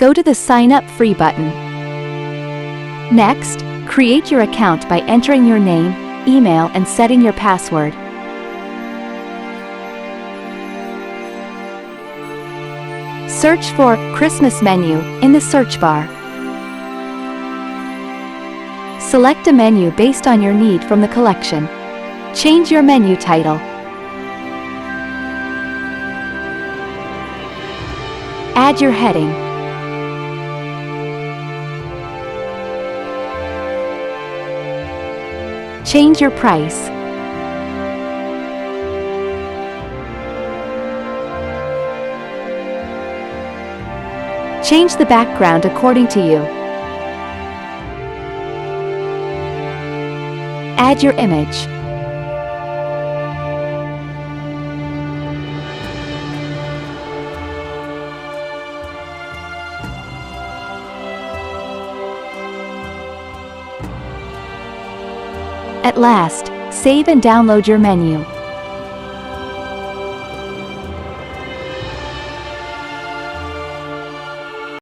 go to the Sign Up Free button. Next, create your account by entering your name, email, and setting your password. Search for Christmas menu in the search bar. Select a menu based on your need from the collection. Change your menu title. Add your heading. Change your price. Change the background according to you. Add your image. At last, save and download your menu.